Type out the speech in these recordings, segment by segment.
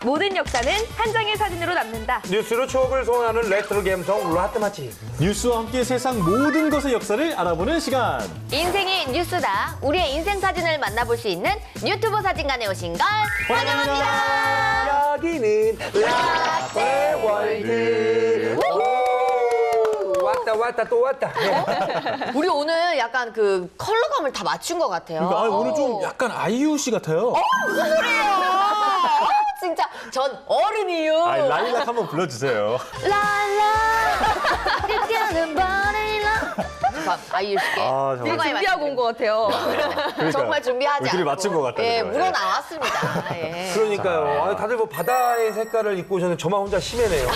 모든 역사는 한 장의 사진으로 남는다. 뉴스로 추억을 소환하는 레트로 감성 라떼마치. 뉴스와 함께 세상 모든 것의 역사를 알아보는 시간. 인생이 뉴스다. 우리의 인생 사진을 만나볼 수 있는 유튜브 사진관에 오신 걸 환영합니다. 여기는 라떼 월드. 왔다 또 왔다. 우리 오늘 약간 그 컬러감을 다 맞춘 것 같아요. 그러니까 오늘 좀 약간 아이유 씨 같아요. 무슨 소리예요? 진짜 전 어른이요. 라일락 한번 불러주세요. 랄라 뛰는 바닐라. 아이유 씨께 되게 준비하고 온 것 같아요. 정말 준비하지 우리 둘이 않고. 맞춘 것 같아요. 예, 그죠? 물어 나왔습니다. 예. 그러니까요. 아니, 다들 뭐 바다의 색깔을 입고 오셨는데 저만 혼자 심해네요.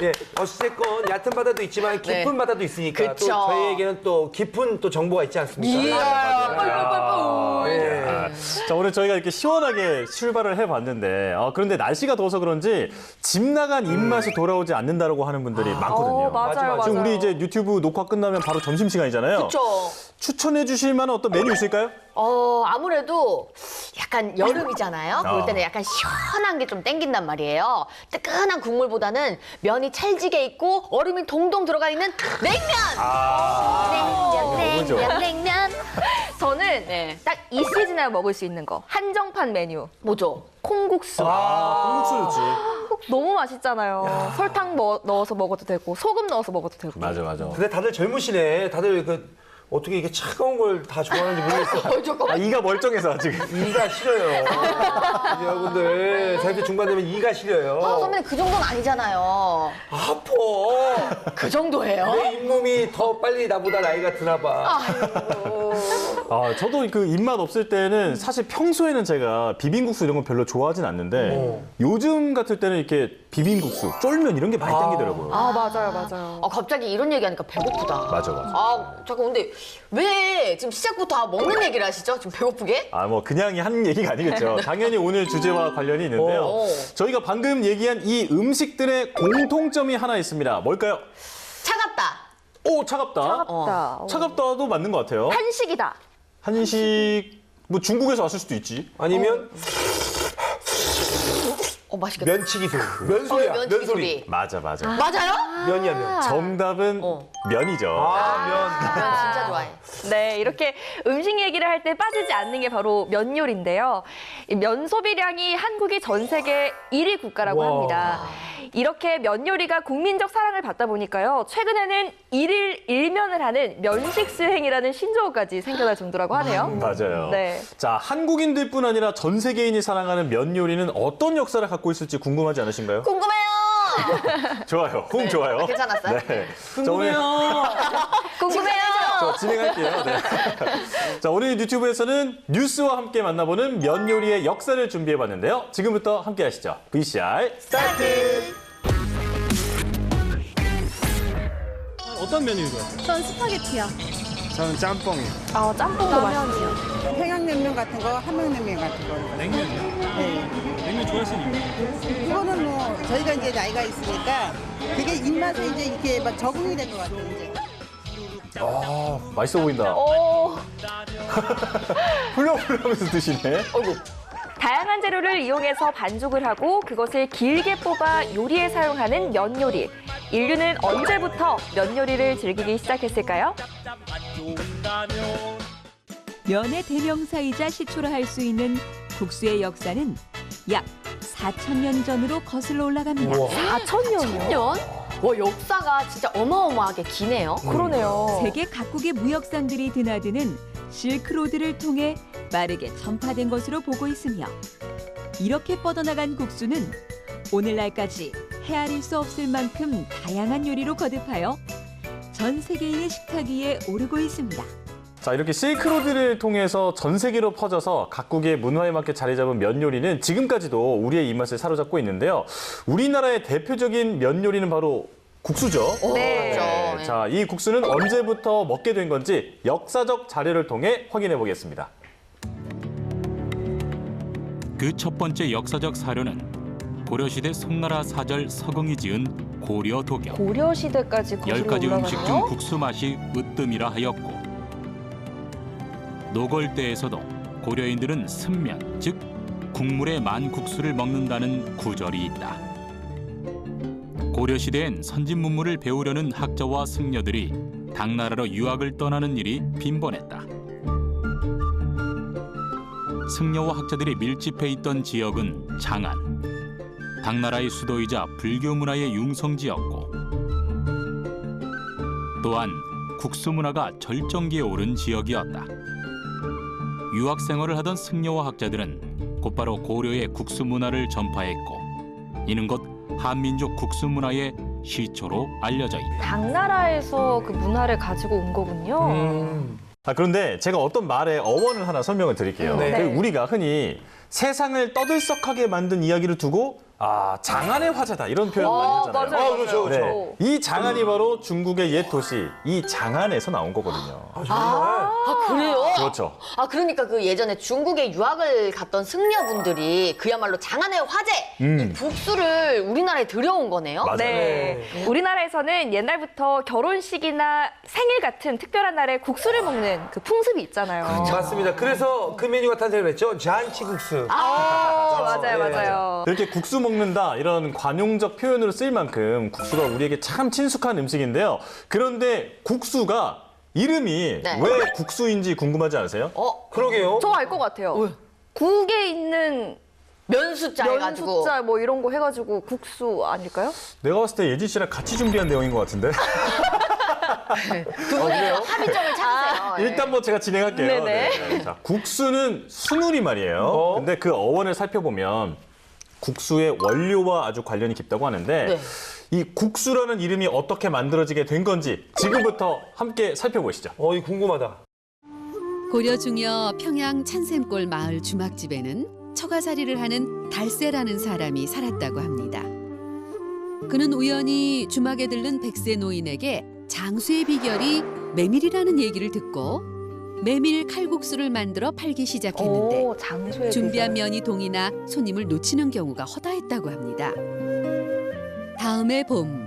예, 어찌됐건 얕은 바다도 있지만 깊은 네. 바다도 있으니까 그쵸. 또 저희에게는 또 깊은 또 정보가 있지 않습니까? 이야, 뻘뻘뻘뻘. 예. 자, 오늘 저희가 이렇게 시원하게 출발을 해봤는데 그런데 날씨가 더워서 그런지 집 나간 입맛이 돌아오지 않는다라고 하는 분들이 많거든요. 맞아요. 지금 우리 이제 유튜브 녹화 끝나면 바로 점심시간이잖아요. 그렇죠. 추천해 주실 만한 어떤 메뉴 있을까요? 아무래도 약간 여름이잖아요. 그럴 아. 때는 약간 시원한 게 좀 땡긴단 말이에요. 뜨끈한 국물보다는 면이 찰지게 있고 얼음이 동동 들어가 있는 냉면! 그죠? 냉면. 저는 네. 딱 이 시즌에 먹을 수 있는 거. 한정판 메뉴. 뭐죠? 콩국수. 콩국수 좋지. 너무 맛있잖아요. 설탕 넣어서 먹어도 되고 소금 넣어서 먹어도 되고. 맞아. 근데 다들 젊으시네. 다들 어떻게 이게 차가운 걸 다 좋아하는지 모르겠어. 이가 멀쩡해서 지금. 이가 싫어요. 이제 여러분들 40대 중반 되면 이가 싫어요. 선배님 그 정도는 아니잖아요. 아파. 그 정도예요? 내 잇몸이 더 빨리 나보다 나이가 드나 봐. 저도 그 입맛 없을 때는 사실 평소에는 제가 비빔국수 이런 거 별로 좋아하진 않는데 요즘 같을 때는 이렇게 비빔국수, 쫄면 이런 게 많이 땡기더라고요. 맞아요. 갑자기 이런 얘기하니까 배고프다. 맞아. 잠깐 근데 왜 지금 시작부터 먹는 얘기를 하시죠? 지금 배고프게? 뭐 그냥 한 얘기가 아니겠죠. 당연히 오늘 주제와 관련이 있는데요. 저희가 방금 얘기한 이 음식들의 공통점이 하나 있습니다. 뭘까요? 차갑다. 오, 차갑다. 차갑다도 맞는 것 같아요. 한식이다. 한식, 뭐 중국에서 왔을 수도 있지. 아니면 맛있겠다. 면치기 소리. 면소리야. 면치기 소리. 맞아. 맞아요? 면이야, 면. 정답은 면이죠. 면 진짜 좋아해. 네, 이렇게 음식 얘기를 할 때 빠지지 않는 게 바로 면 요리인데요. 이 면 소비량이 한국이 전 세계 1위 국가라고 와. 합니다. 이렇게 면 요리가 국민적 사랑을 받다 보니까요. 최근에는 일일 일면을 하는 면식 수행이라는 신조어까지 생겨날 정도라고 하네요. 맞아요. 네. 자, 한국인들뿐 아니라 전 세계인이 사랑하는 면 요리는 어떤 역사를 갖고 있을지 궁금하지 않으신가요? 궁금해요. 좋아요. 호응 좋아요. 괜찮았어요? 네. 궁금해요. 궁금해요. 저 진행할게요. 네. 자, 오늘 유튜브에서는 뉴스와 함께 만나보는 면 요리의 역사를 준비해봤는데요. 지금부터 함께 하시죠. VCR 스타트! 어떤 메뉴 좋아하세요? 전 스파게티요. 저는 짬뽕이요. 짬뽕도 맛있어요. 평양냉면 같은 거, 함흥냉면 같은 거. 냉면이요? 네. 냉면 좋아하시는 이유? 이거는 뭐 저희가 이제 나이가 있으니까 그게 입맛에 이제 이렇게 막 적응이 된 것 같아요. 이제. 맛있어 보인다. 훌렁훌렁하면서 드시네. 다양한 재료를 이용해서 반죽을 하고 그것을 길게 뽑아 요리에 사용하는 면 요리. 인류는 언제부터 면 요리를 즐기기 시작했을까요? 면의 대명사이자 시초라 할 수 있는 국수의 역사는 약 4,000년 전으로 거슬러 올라갑니다. 4,000년이요? 1000년? 와, 역사가 진짜 어마어마하게 기네요. 그러네요. 세계 각국의 무역상들이 드나드는 실크로드를 통해 빠르게 전파된 것으로 보고 있으며 이렇게 뻗어나간 국수는 오늘날까지 헤아릴 수 없을 만큼 다양한 요리로 거듭하여 전 세계인의 식탁 위에 오르고 있습니다. 자, 이렇게 실크로드를 통해서 전 세계로 퍼져서 각국의 문화에 맞게 자리 잡은 면 요리는 지금까지도 우리의 입맛을 사로잡고 있는데요. 우리나라의 대표적인 면 요리는 바로 국수죠. 네. 그렇죠. 자, 이 국수는 언제부터 먹게 된 건지 역사적 자료를 통해 확인해 보겠습니다. 그 첫 번째 역사적 사료는 고려시대 송나라 사절 서경이 지은 고려도경. 고려 시대까지 거슬러 10가지 음식 중 올라가나요? 국수 맛이 으뜸이라 하였고 노골대에서도 고려인들은 승면, 즉 국물에 만 국수를 먹는다는 구절이 있다. 고려시대엔 선진문물을 배우려는 학자와 승려들이 당나라로 유학을 떠나는 일이 빈번했다. 승려와 학자들이 밀집해 있던 지역은 장안, 당나라의 수도이자 불교 문화의 융성지였고 또한 국수 문화가 절정기에 오른 지역이었다. 유학 생활을 하던 승려와 학자들은 곧바로 고려의 국수 문화를 전파했고 이는 곧 한민족 국수 문화의 시초로 알려져 있다. 당나라에서 그 문화를 가지고 온 거군요. 그런데 제가 어떤 말의 어원을 하나 설명을 드릴게요. 네. 그 우리가 흔히 세상을 떠들썩하게 만든 이야기를 두고 장안의 화자다 이런 표현 많이 하잖아요. 맞아요. 그렇죠, 그렇죠. 네. 이 장안이 바로 중국의 옛 도시 이 장안에서 나온 거거든요. 정말. 그래요? 그렇죠. 그러니까 그 예전에 중국에 유학을 갔던 승려분들이 그야말로 장안의 화제, 이 국수를 우리나라에 들여온 거네요. 맞아요. 네. 우리나라에서는 옛날부터 결혼식이나 생일 같은 특별한 날에 국수를 먹는 그 풍습이 있잖아요. 맞습니다. 그래서 그 메뉴가 탄생을 했죠. 잔치국수. 맞아요. 이렇게 국수 먹는다 이런 관용적 표현으로 쓰일 만큼 국수가 우리에게 참 친숙한 음식인데요. 그런데 국수가 이름이 네. 왜 국수인지 궁금하지 않으세요? 그러게요. 저 알 것 같아요. 국에 있는 면수자 해가지고. 면숫자 뭐 이런 거 해가지고 국수 아닐까요? 내가 봤을 때 예진 씨랑 같이 준비한 내용인 것 같은데. 두 분이 합의점을 찾으세요. 일단 뭐 제가 진행할게요. 네네. 네. 자, 국수는 순우리 말이에요. 근데 그 어원을 살펴보면 국수의 원료와 아주 관련이 깊다고 하는데 네. 이 국수라는 이름이 어떻게 만들어지게 된 건지 지금부터 함께 살펴보시죠. 이 궁금하다. 고려 중여 평양 찬샘골 마을 주막집에는 처가살이를 하는 달세라는 사람이 살았다고 합니다. 그는 우연히 주막에 들른 백세 노인에게 장수의 비결이 메밀이라는 얘기를 듣고 메밀 칼국수를 만들어 팔기 시작했는데 오, 장소에 준비한 면이 동이나 손님을 놓치는 경우가 허다했다고 합니다. 다음해 봄,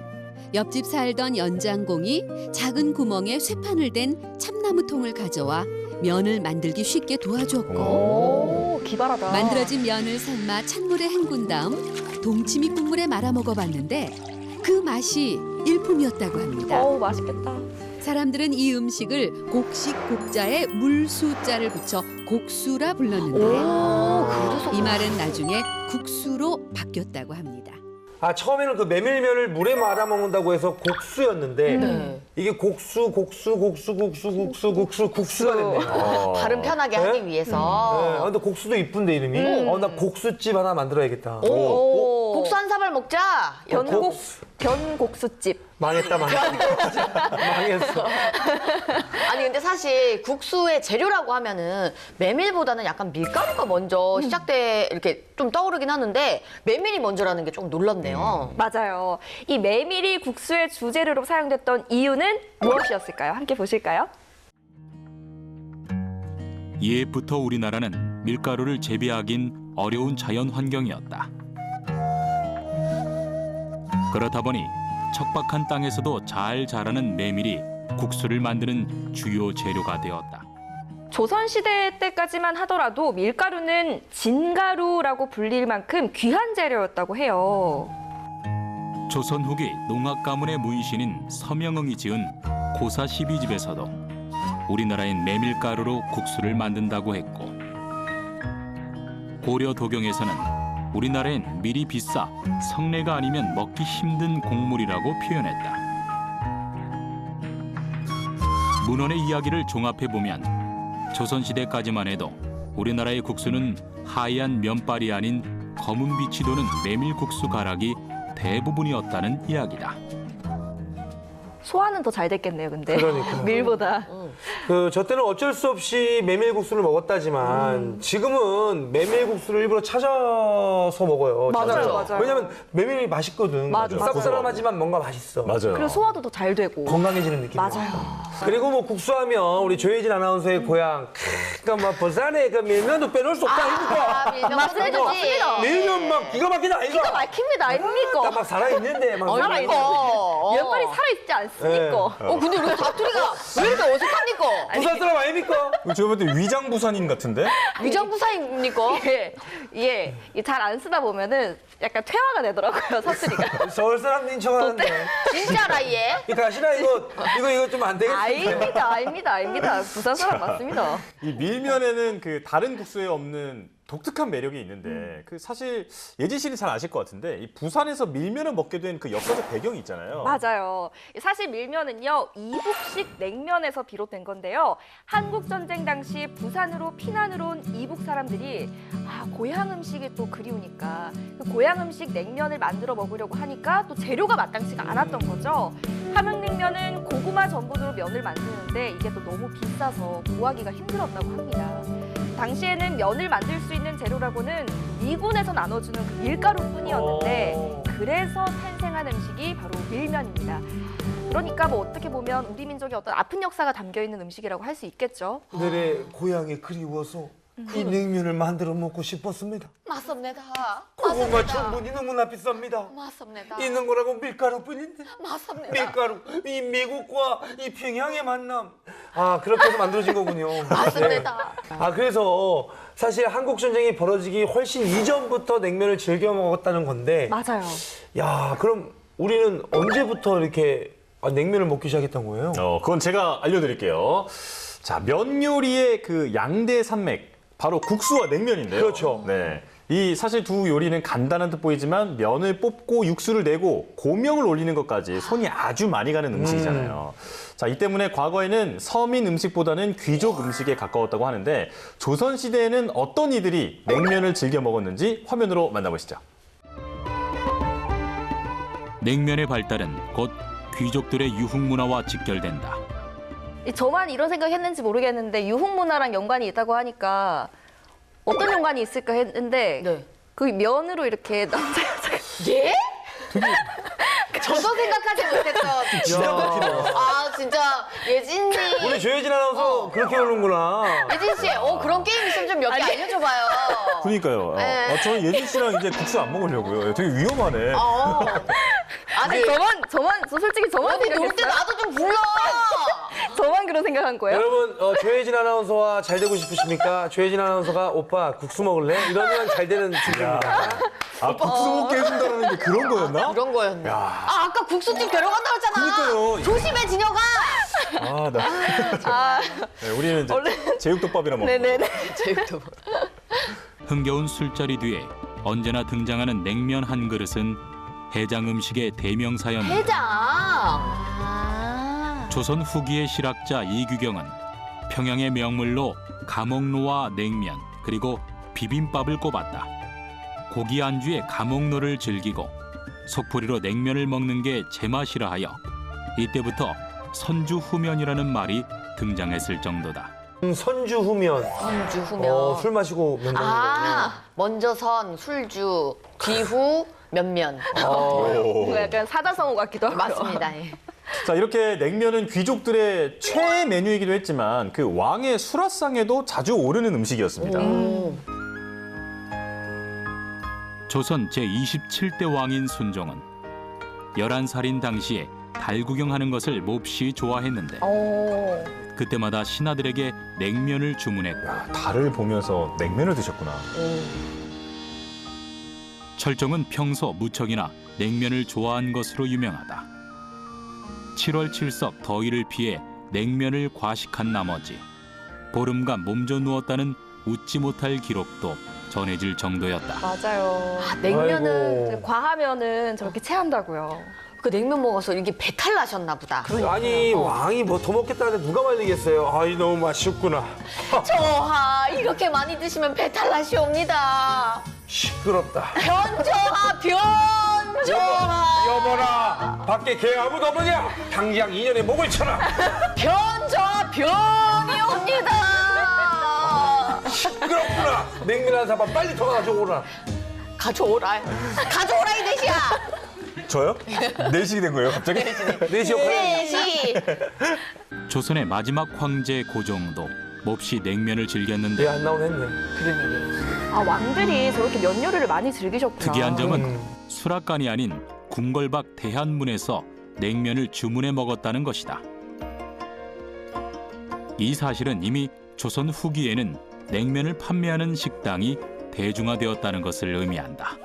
옆집 살던 연장공이 작은 구멍에 쇠판을 댄 참나무통을 가져와 면을 만들기 쉽게 도와주었고 오, 기발하다. 만들어진 면을 삶아 찬물에 헹군 다음 동치미 국물에 말아 먹어봤는데 그 맛이 일품이었다고 합니다. 어우, 맛있겠다. 사람들은 이 음식을 곡식 곡자에 물수자를 붙여 곡수라 불렀는데 그래서 이 말은 나중에 국수로 바뀌었다고 합니다. 처음에는 그 메밀면을 물에 말아 먹는다고 해서 곡수였는데 이게 국수가 됐네요. 발음 편하게 하기 위해서. 근데 곡수도 이쁜데 이름이. 나 곡수집 하나 만들어야겠다. 국수 한 사발 먹자. 변곡수집. 망했다. 망했어. 아니 근데 사실 국수의 재료라고 하면은 메밀보다는 약간 밀가루가 먼저 시작돼 이렇게 좀 떠오르긴 하는데 메밀이 먼저라는 게 좀 놀랍네요. 맞아요. 이 메밀이 국수의 주재료로 사용됐던 이유는 무엇이었을까요? 함께 보실까요? 예부터 우리나라는 밀가루를 재배하긴 어려운 자연 환경이었다. 그렇다 보니 척박한 땅에서도 잘 자라는 메밀이 국수를 만드는 주요 재료가 되었다. 조선시대 때까지만 하더라도 밀가루는 진가루라고 불릴 만큼 귀한 재료였다고 해요. 조선 후기 농악 가문의 문신인 서명응이 지은 고사 12집에서도 우리나라엔 메밀가루로 국수를 만든다고 했고 고려 도경에서는 우리나라엔 밀이 비싸 성례가 아니면 먹기 힘든 곡물이라고 표현했다. 문헌의 이야기를 종합해보면 조선시대까지만 해도 우리나라의 국수는 하얀 면발이 아닌 검은 빛이 도는 메밀국수 가락이 대부분이었다는 이야기다. 소화는 더 잘 됐겠네요, 근데. 그러니까. 밀보다. 저 때는 어쩔 수 없이 메밀국수를 먹었다지만 지금은 메밀국수를 일부러 찾아서 먹어요. 맞아요. 왜냐면 메밀이 맛있거든. 맞아. 쌉싸름하지만 뭔가 맛있어. 맞아요. 그리고 소화도 더 잘 되고. 건강해지는 느낌. 맞아요. 그리고 뭐 국수하면 우리 조혜진 아나운서의 고향, 그러니까 뭐 부산에 그 밀면도 빼놓을 수 없다 이거. 밀면 맞습니다. 맞습니다. 밀면 막 기가 막히다 이거. 기가 막힙니다, 아닙니까? 막 살아있는데 막. 살아있는데. 면발이 살아있지 않습니까? 근데 우리 사투리가 왜 이렇게 어색한 아닙니까? 부산 사람 아닙니까? 제가 볼 때 위장부산인 같은데? 위장부사입니까? 예, 잘 안 쓰다 보면은 약간 퇴화가 되더라고요, 사투리가. 서울 사람인 척하는데. 진짜라 얘? 이 가시나 이거 좀 안 되겠습니까? 아닙니다. 부산 사람 맞습니다. 이 밀면에는 그 다른 국수에 없는 독특한 매력이 있는데 그 사실 예진 씨는 잘 아실 것 같은데 이 부산에서 밀면을 먹게 된 그 역사적 배경이 있잖아요. 맞아요. 사실 밀면은요, 이북식 냉면에서 비롯된 건데요. 한국전쟁 당시 부산으로 피난을 온 이북 사람들이 고향 음식이 또 그리우니까 그 고향 음식 냉면을 만들어 먹으려고 하니까 또 재료가 마땅치가 않았던 거죠. 함흥냉면은 고구마 전분으로 면을 만드는데 이게 또 너무 비싸서 구하기가 힘들었다고 합니다. 당시에는 면을 만들 수 있는 재료라고는 미군에서 나눠주는 그 밀가루뿐이었는데 그래서 탄생한 음식이 바로 밀면입니다. 그러니까 뭐 어떻게 보면 우리 민족의 어떤 아픈 역사가 담겨 있는 음식이라고 할 수 있겠죠. 오늘의 고향이 그리워서 이 냉면을 만들어 먹고 싶었습니다. 맞습니다. 고구마 전분이 너무나 비쌉니다. 맞습니다. 있는 거라고 밀가루뿐인데. 맞습니다. 밀가루, 이 미국과 이 평양의 만남. 그렇게 해서 만들어진 거군요. 맞습니다. 그래서 사실 한국 전쟁이 벌어지기 훨씬 이전부터 냉면을 즐겨 먹었다는 건데. 맞아요. 야, 그럼 우리는 언제부터 이렇게 냉면을 먹기 시작했던 거예요? 그건 제가 알려드릴게요. 자, 면 요리의 그 양대 산맥, 바로 국수와 냉면인데요. 그렇죠. 네. 이 사실 두 요리는 간단한 듯 보이지만 면을 뽑고 육수를 내고 고명을 올리는 것까지 손이 아주 많이 가는 음식이잖아요. 자, 이 때문에 과거에는 서민 음식보다는 귀족 음식에 가까웠다고 하는데 조선시대에는 어떤 이들이 냉면을 즐겨 먹었는지 화면으로 만나보시죠. 냉면의 발달은 곧 귀족들의 유흥 문화와 직결된다. 저만 이런 생각했는지 모르겠는데 유흥 문화랑 연관이 있다고 하니까 어떤 연관이 있을까 했는데 네. 그 면으로 이렇게 남자 여자가 예? 저도 생각하지 못했던. 진짜 예진님. 우리 조혜진 아나운서 그렇게 오는구나. 예진 씨, 그런 게임 있으면 좀 몇 개 알려줘봐요. 그러니까요. 네. 저는 예진 씨랑 이제 국수 안 먹으려고요. 되게 위험하네. 아니, 저만 솔직히 저만 어디 놀 때 생각했어요. 나도 좀 불러. 저만 그런 생각한 거예요? 여러분, 조혜진 아나운서와 잘 되고 싶으십니까? 조혜진 아나운서가 오빠 국수 먹을래? 이러면 잘 되는 친구입니다. 국수 먹게 해준다는 게 그런 거였나? 그런 거였네. 아까 국수집 데려간다고 했잖아. 그러니까요. 조심해, 진혁아. 네, 우리는 이제 제육덮밥이나 먹고. 네네네. 흥겨운 술자리 뒤에 언제나 등장하는 냉면 한 그릇은 해장 음식의 대명사였는데 회장. 조선 후기의 실학자 이규경은 평양의 명물로 감옥로와 냉면 그리고 비빔밥을 꼽았다. 고기 안주에 감옥로를 즐기고 속풀이로 냉면을 먹는 게 제맛이라 하여 이때부터 선주후면이라는 말이 등장했을 정도다. 선주후면. 선주후면. 술 마시고 면 먹는 거군요. 먼저 선, 술주, 뒤후, 면면. 뭔가 약간 사자성어 같기도 하고. 맞습니다. 예. 자, 이렇게 냉면은 귀족들의 최애 메뉴이기도 했지만 그 왕의 수라상에도 자주 오르는 음식이었습니다. 조선 제27대 왕인 순종은 11살인 당시에 달 구경하는 것을 몹시 좋아했는데 그때마다 신하들에게 냉면을 주문했고 달을 보면서 냉면을 드셨구나. 철종은 평소 무척이나 냉면을 좋아한 것으로 유명하다. 7월 7석 더위를 피해 냉면을 과식한 나머지 보름간 몸져 누웠다는 웃지 못할 기록도 전해질 정도였다. 맞아요. 냉면은 아이고. 과하면은 저렇게 체한다고요. 그 냉면 먹어서 이게 배탈 나셨나 보다. 아니, 왕이 뭐 더 먹겠다는데 누가 말리겠어요? 너무 맛있구나. 저하 이렇게 많이 드시면 배탈 나시옵니다. 시끄럽다. 변조하 변조하 여보라, 밖에 개 아무도 없느냐? 당장 2년의 목을 쳐라. 변조하 변이옵니다. 시끄럽구나. 냉면 한 사발 빨리 더 가져오라. 가져오라 이 대시야. 저요? 내식이 된 거예요, 갑자기? 4시 역할. 대시. 조선의 마지막 황제 고종도 몹시 냉면을 즐겼는데 얘안 나온 했네. 왕들이 저렇게 면 요리를 많이 즐기셨구나. 특이한 점은 수락관이 아닌 궁궐밖 대한문에서 냉면을 주문해 먹었다는 것이다. 이 사실은 이미 조선 후기에는 냉면을 판매하는 식당이 대중화되었다는 것을 의미한다.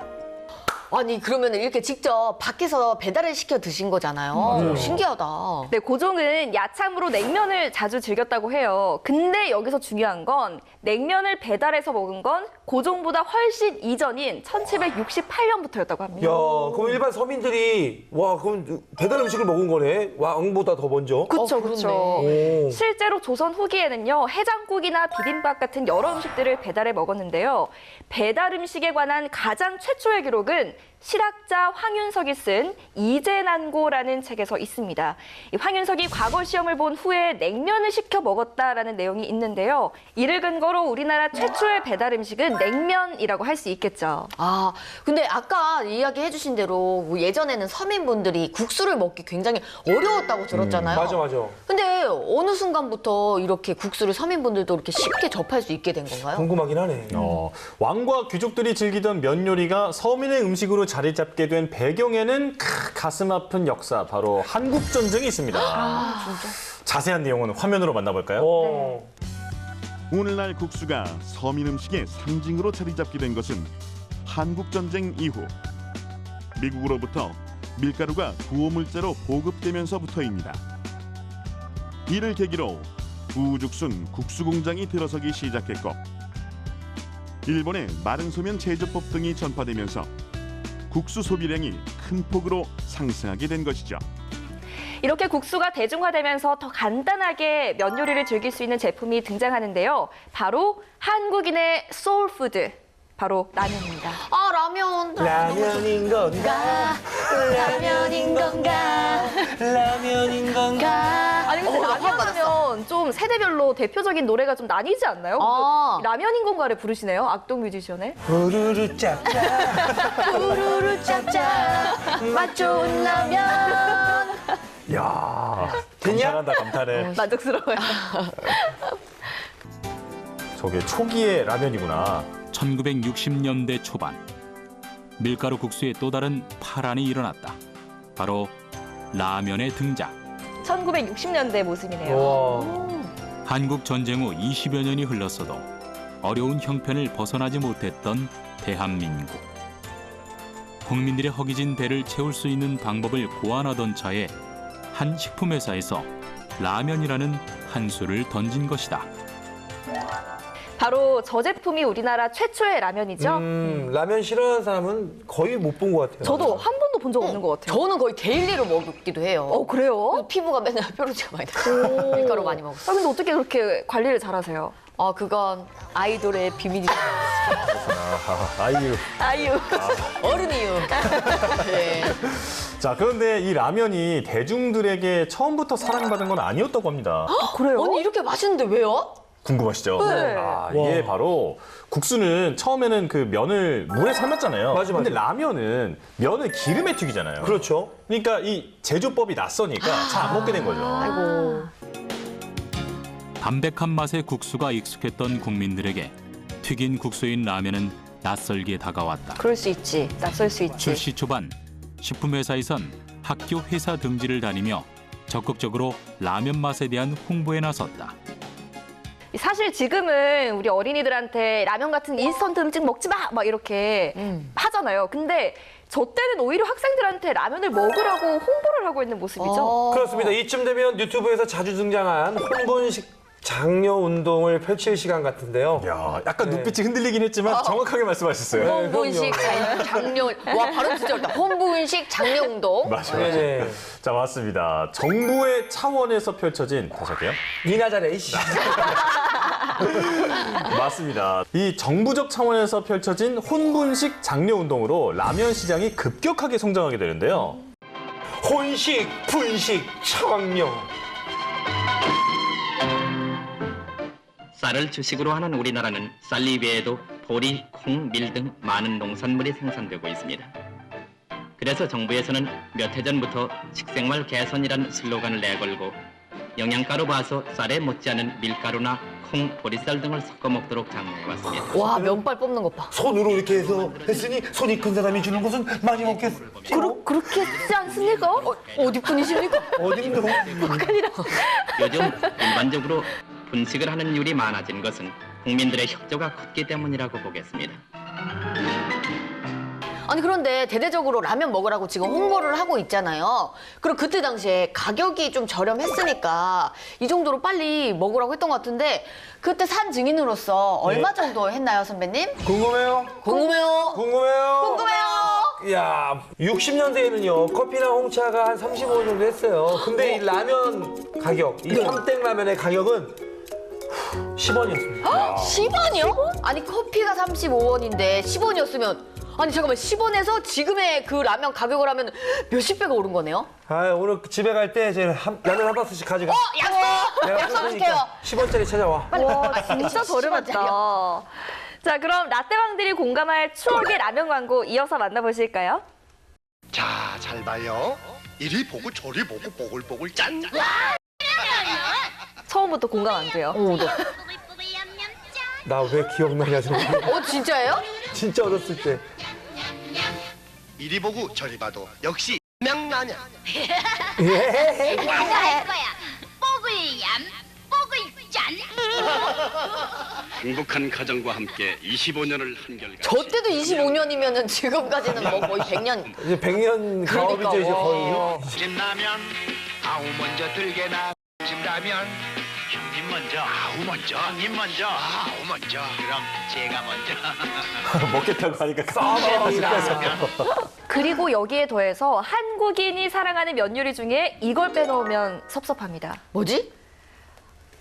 아니 그러면 이렇게 직접 밖에서 배달을 시켜 드신 거잖아요. 신기하다. 네, 고종은 야참으로 냉면을 자주 즐겼다고 해요. 근데 여기서 중요한 건 냉면을 배달해서 먹은 건 고종보다 훨씬 이전인 1768년부터였다고 합니다. 야, 그럼 일반 서민들이 와, 그럼 배달 음식을 먹은 거네. 왕보다 더 먼저. 그렇죠, 그렇네. 그렇죠. 오. 실제로 조선 후기에는요, 해장국이나 비빔밥 같은 여러 음식들을 배달해 먹었는데요. 배달 음식에 관한 가장 최초의 기록은 실학자 황윤석이 쓴 이재난고라는 책에서 있습니다. 이 황윤석이 과거 시험을 본 후에 냉면을 시켜 먹었다라는 내용이 있는데요. 이를 근거로 우리나라 최초의 배달 음식은 냉면이라고 할 수 있겠죠. 아, 근데 아까 이야기해 주신 대로 예전에는 서민분들이 국수를 먹기 굉장히 어려웠다고 들었잖아요. 맞아, 맞아. 근데 어느 순간부터 이렇게 국수를 서민분들도 이렇게 쉽게 접할 수 있게 된 건가요? 궁금하긴 하네. 왕과 귀족들이 즐기던 면 요리가 서민의 음식으로 자리 잡게 된 배경에는 가슴 아픈 역사, 바로 한국전쟁이 있습니다. 자세한 내용은 화면으로 만나볼까요? 오늘날 국수가 서민 음식의 상징으로 자리 잡게 된 것은 한국전쟁 이후 미국으로부터 밀가루가 구호물자로 보급되면서부터입니다. 이를 계기로 우죽순 국수 공장이 들어서기 시작했고 일본의 마른 소면 제조법 등이 전파되면서 국수 소비량이 큰 폭으로 상승하게 된 것이죠. 이렇게 국수가 대중화되면서 더 간단하게 면 요리를 즐길 수 있는 제품이 등장하는데요. 바로 한국인의 소울푸드, 바로 라면입니다. 아, 라면. 라면인 건가? 라면인 건가? 라면인 건가? 아니 근데 나 라면 하면 좀 세대별로 대표적인 노래가 좀 나뉘지 않나요? 아. 라면인 건가를 부르시네요, 악동 뮤지션의. 우르르 짭짭. 우르르 짭짭 맛 좋은 라면. 이야, 됐냐? 감탄한다, 감탄해. 만족스러워요. 저게 초기의 라면이구나. 1960년대 초반 밀가루 국수의 또 다른 파란이 일어났다. 바로 라면의 등장. 1960년대 모습이네요. 와. 한국 전쟁 후 20여 년이 흘렀어도 어려운 형편을 벗어나지 못했던 대한민국. 국민들의 허기진 배를 채울 수 있는 방법을 고안하던 차에 한 식품회사에서 라면이라는 한 수를 던진 것이다. 바로 저 제품이 우리나라 최초의 라면이죠. 라면 싫어하는 사람은 거의 못 본 것 같아요. 저도 한 번도 본 적 없는 것 같아요. 저는 거의 데일리로 먹기도 해요. 그래요? 피부가 맨날 뾰루지가 많이 나요. 밀가루 많이 먹어서. 근데 어떻게 그렇게 관리를 잘하세요? 아, 그건 아이돌의 비밀이죠. 아이유. 아유. 어른이유. 네. 자, 그런데 이 라면이 대중들에게 처음부터 사랑받은 건 아니었다고 합니다. 그래요? 아니, 이렇게 맛있는데 왜요? 궁금하시죠? 네. 아, 이게 바로 국수는 처음에는 그 면을 물에 삶았잖아요. 맞아, 근데 맞아. 라면은 면을 기름에 튀기잖아요. 그렇죠. 그러니까 이 제조법이 낯서니까 잘 안 먹게 된 거죠. 아이고. 담백한 맛의 국수가 익숙했던 국민들에게 튀긴 국수인 라면은 낯설게 다가왔다. 그럴 수 있지. 낯설 수 있지. 출시 초반 식품회사에선 학교 회사 등지를 다니며 적극적으로 라면 맛에 대한 홍보에 나섰다. 사실 지금은 우리 어린이들한테 라면 같은 인스턴트 음식 먹지 마! 막 이렇게 하잖아요. 근데 저 때는 오히려 학생들한테 라면을 먹으라고 홍보를 하고 있는 모습이죠. 그렇습니다. 이쯤 되면 유튜브에서 자주 등장한 혼분식 장려 운동을 펼칠 시간 같은데요. 야, 약간 눈빛이 흔들리긴 했지만 정확하게 말씀하셨어요. 홍보인식 장려. 와, 발음 진짜 어렵다. 홍보인식 장려 운동. 맞아요. 네네. 자, 맞습니다. 정부의 차원에서 펼쳐진, 다시 할게요. 니나 잘해, 이씨. 맞습니다. 이 정부적 차원에서 펼쳐진 혼분식 장려 운동으로 라면 시장이 급격하게 성장하게 되는데요. 혼식, 분식, 장려. 쌀을 주식으로 하는 우리나라는 쌀 이외에도 보리, 콩, 밀 등 많은 농산물이 생산되고 있습니다. 그래서 정부에서는 몇 해 전부터 식생활 개선이라는 슬로건을 내걸고 영양가로 봐서 쌀에 못지않은 밀가루나 콩, 보리쌀 등을 섞어 먹도록 장려해왔습니다. 와, 면발 뽑는 것 봐. 손으로 이렇게 해서 했으니 손이 큰 사람이 주는 것은 많이 먹겠어. 그렇게 쓰지 않습니까? 어디 분이십니까? 어딘도. 요즘 일반적으로 분식을 하는 율이 많아진 것은 국민들의 협조가 컸기 때문이라고 보겠습니다. 아니 그런데 대대적으로 라면 먹으라고 지금 홍보를 하고 있잖아요. 그럼 그때 당시에 가격이 좀 저렴했으니까 이 정도로 빨리 먹으라고 했던 것 같은데 그때 산 증인으로서 얼마 정도 했나요, 선배님? 궁금해요? 궁금해요. 궁금해요. 이야, 60년대에는요, 커피나 홍차가 한 35원 정도 했어요. 근데 이 라면 가격, 이 삼땡 라면의 가격은 10원이었습니다. 10원이요? 아니 커피가 35원인데 10원이었으면 아니 잠깐만 10원에서 지금의 그 라면 가격을 하면 몇십 배가 오른 거네요? 아, 오늘 집에 갈 때 이제 라면 한 박스씩 가져가. 약속! 약속시켜요. 10원짜리 찾아와. 와, 진짜 저렴했다. 자, 그럼 라떼왕들이 공감할 추억의 라면 광고 이어서 만나보실까요? 자, 잘 봐요. 이리 보고 저리 보고 보글보글 짠. 처음부터 공감 안 돼요. 나 왜 기억나냐, 정말. 진짜예요? 진짜 어렸을 때. 이리 보고 저리 봐도 역시 명나냐. 예? 내가 할 거야. 뽀글얌, 뽀글짠. 행복한 가정과 함께 25년을 한결같이. 저 때도 25년이면은 지금까지는 뭐 거의 100년. 이제 100년 가업이죠, 이제 거의. 진라면 아우 먼저 들게나 진라면 형님 먼저 아우 먼저 형님 먼저 아우 먼저 그럼 제가 먼저 먹겠다고 하니까 싸움이 싶어서. 그리고 여기에 더해서 한국인이 사랑하는 면 요리 중에 이걸 빼놓으면 섭섭합니다. 뭐지?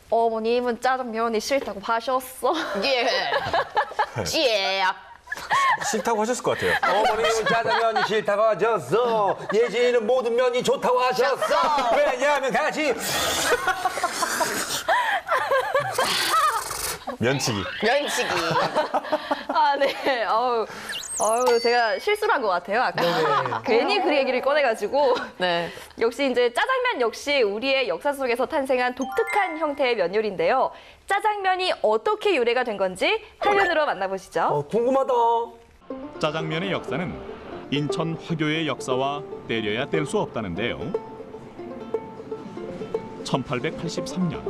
어머님은 짜장면이 싫다고 하셨어. 예. 예. 싫다고 하셨을 것 같아요. 어머님은 짜장면이 싫다고 하셨어. 예진이는 모든 면이 좋다고 하셨어. 왜냐하면 같이. 면치기. 면치기. 아, 네. 제가 실수를 한 것 같아요. 아까 괜히 그 얘기를 꺼내가지고. 네. 역시 이제 짜장면 역시 우리의 역사 속에서 탄생한 독특한 형태의 면 요리인데요. 짜장면이 어떻게 유래가 된 건지 화면으로 만나보시죠. 궁금하다. 짜장면의 역사는 인천 화교의 역사와 떼려야 뗄 수 없다는데요. 1883년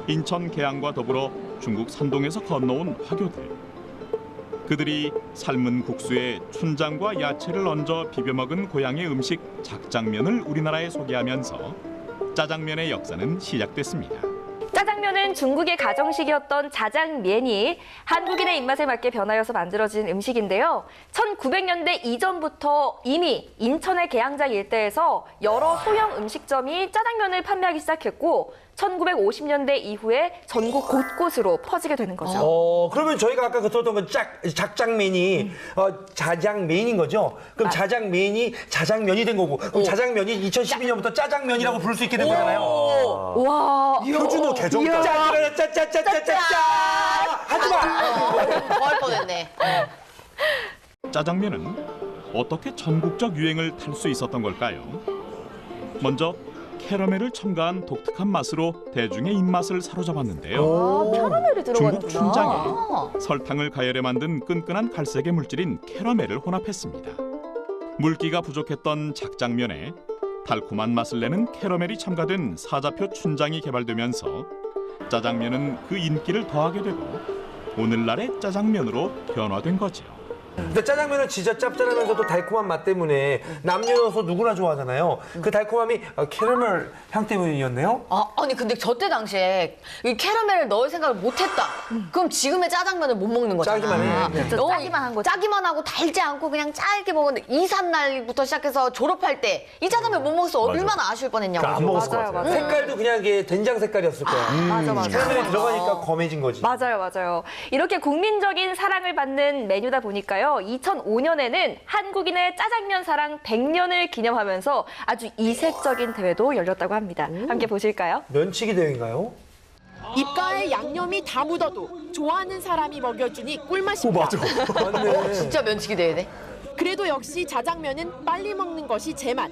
인천 계양과 더불어 중국 산동에서 건너온 화교들. 그들이 삶은 국수에 춘장과 야채를 얹어 비벼 먹은 고향의 음식 작장면을 우리나라에 소개하면서 짜장면의 역사는 시작됐습니다. 짜장면은 중국의 가정식이었던 자장면이 한국인의 입맛에 맞게 변하여서 만들어진 음식인데요. 1900년대 이전부터 이미 인천의 계양장 일대에서 여러 소형 음식점이 짜장면을 판매하기 시작했고 1950년대 이후에 전국 곳곳으로 퍼지게 되는 거죠. 그러면 저희가 아까 들었던 건 작장면이 자장면인 거죠? 그럼 자장면이 자장면이 된 거고 그럼 자장면이 2012년부터 짜장면이라고 부를 수 있게 된 거잖아요. 와, 표준어 개정. 짜짜짜짜짜짜짜 하지 마. 뭐 할 뻔했네. 짜장면은 어떻게 전국적 유행을 탈 수 있었던 걸까요? 먼저 캐러멜을 첨가한 독특한 맛으로 대중의 입맛을 사로잡았는데요. 캐러멜이 중국 춘장에 들어가는구나. 설탕을 가열해 만든 끈끈한 갈색의 물질인 캐러멜을 혼합했습니다. 물기가 부족했던 작장면에 달콤한 맛을 내는 캐러멜이 첨가된 사자표 춘장이 개발되면서 짜장면은 그 인기를 더하게 되고 오늘날의 짜장면으로 변화된 거죠. 근데 짜장면은 진짜 짭짤하면서도 달콤한 맛 때문에 남녀노소 누구나 좋아하잖아요. 그 달콤함이 캐러멜 향 때문이었네요. 아니 근데 저 때 당시에 이 캐러멜을 넣을 생각을 못했다. 그럼 지금의 짜장면을 못 먹는 거잖아. 짜기만 해. 진짜 짜기만 한 거죠. 짜기만 하고 달지 않고 그냥 짧게 먹었는데 2, 3날부터 시작해서 졸업할 때 이 짜장면 못 먹어서 얼마나 아쉬울 뻔했냐고. 안 먹었을 것 같아요. 맞아요. 색깔도 그냥 이게 된장 색깔이었을 거야. 맞아. 캐러멜이 들어가니까 검해진 거지. 맞아요. 이렇게 국민적인 사랑을 받는 메뉴다 보니까요. 2005년에는 한국인의 짜장면 사랑 100년을 기념하면서 아주 이색적인 대회도 열렸다고 합니다. 함께 보실까요? 면치기 대회인가요? 입가에 양념이 다 묻어도 좋아하는 사람이 먹여주니 꿀맛입니다. 맞네. 진짜 면치기 대회네. 그래도 역시 자장면은 빨리 먹는 것이 제맛.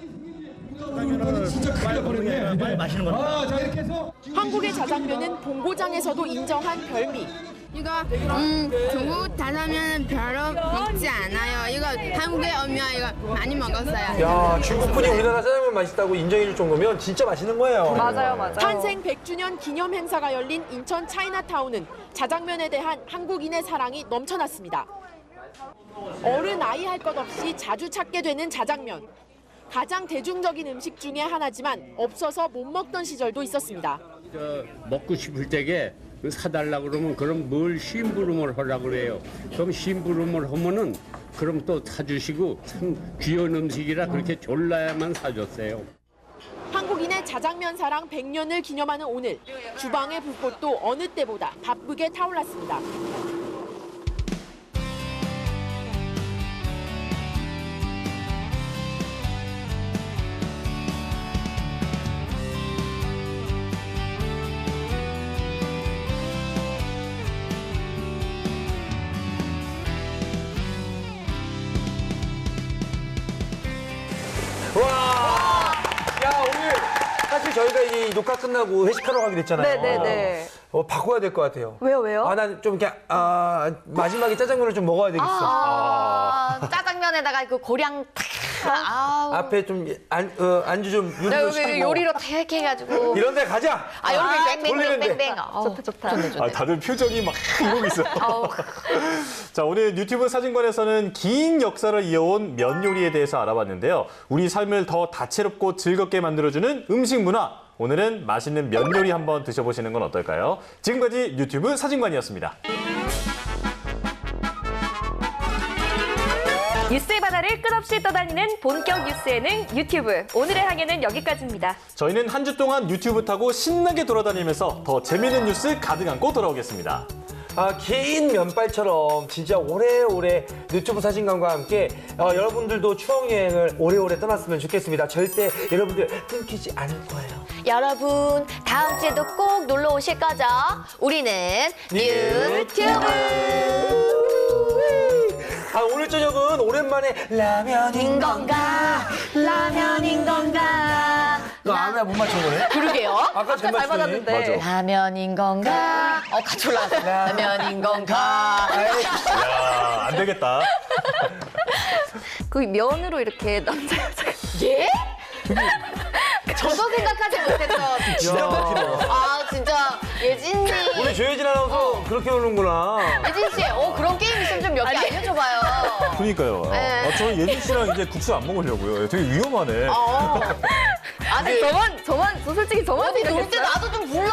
한국의 자장면은 본고장에서도 인정한 별미. 이거 중국 다사면 별로 먹지 않아요. 이거 한국에 오면 이거 많이 먹었어요. 야, 중국 분이 우리나라 짜장면 맛있다고 인정해 줄 정도면 진짜 맛있는 거예요. 맞아요, 맞아요. 탄생 100주년 기념 행사가 열린 인천 차이나타운은 자장면에 대한 한국인의 사랑이 넘쳐났습니다. 어른 아이 할 것 없이 자주 찾게 되는 자장면. 가장 대중적인 음식 중에 하나지만 없어서 못 먹던 시절도 있었습니다. 먹고 싶을 때게 사달라 그러면 그럼 뭘 심부름을 하려고 그래요. 그럼 심부름을 하면은 그럼 또 사주시고 참 귀한 음식이라 그렇게 졸라야만 사줬어요. 한국인의 자장면 사랑 100년을 기념하는 오늘 주방의 불꽃도 어느 때보다 바쁘게 타올랐습니다. 와! 야, 오늘 사실 저희가 이 녹화 끝나고 회식하러 가기로 했잖아요. 네네네. 바꿔야 될 것 같아요. 왜요? 아, 난 좀 이렇게, 마지막에 짜장면을 좀 먹어야 되겠어. 짜장면에다가 그 고량 탁. 앞에 좀, 안주 좀 유리로 샤고. 요리로 탁 해가지고. 이런 데 가자! 여기 돌리는데. 뱅뱅뱅뱅. 좋다. 다들 표정이 막 이러고 있어요. 자, 오늘 유튜브 사진관에서는 긴 역사를 이어온 면 요리에 대해서 알아봤는데요. 우리 삶을 더 다채롭고 즐겁게 만들어주는 음식 문화. 오늘은 맛있는 면 요리 한번 드셔보시는 건 어떨까요? 지금까지 유튜브 사진관이었습니다. 뉴스의 바다를 끝없이 떠다니는 본격 뉴스 예능 유튜브. 오늘의 항해는 여기까지입니다. 저희는 한 주 동안 유튜브 타고 신나게 돌아다니면서 더 재미있는 뉴스 가득 안고 돌아오겠습니다. 긴 면발처럼 진짜 오래오래 유튜브 사진관과 함께 여러분들도 추억여행을 오래오래 떠났으면 좋겠습니다. 절대 여러분들 끊기지 않을 거예요. 여러분 다음 주에도 꼭 놀러 오실 거죠? 우리는 유튜브. 오늘 저녁은 오랜만에 라면인 건가? 라면인 건가? 너 아무나 못 맞춘 거네? 그러게요. 아까 잘 맞췄네. 라면인 건가? 같이 올라갔어. 라면인 건가? 야, 안 되겠다. 그 면으로 이렇게 남자 여자가 예? 저도 생각하지 못했어. 진짜 예진님. 우리 조혜진 아나운서 그렇게 오는구나. 예진 씨, 그런 게임 있으면 좀 몇 개 알려줘봐요. 그러니까요. 네. 저는 예진 씨랑 이제 국수 안 먹으려고요. 되게 위험하네. 아니, 저만 솔직히 저만 어디 놀 때 나도 좀 불러.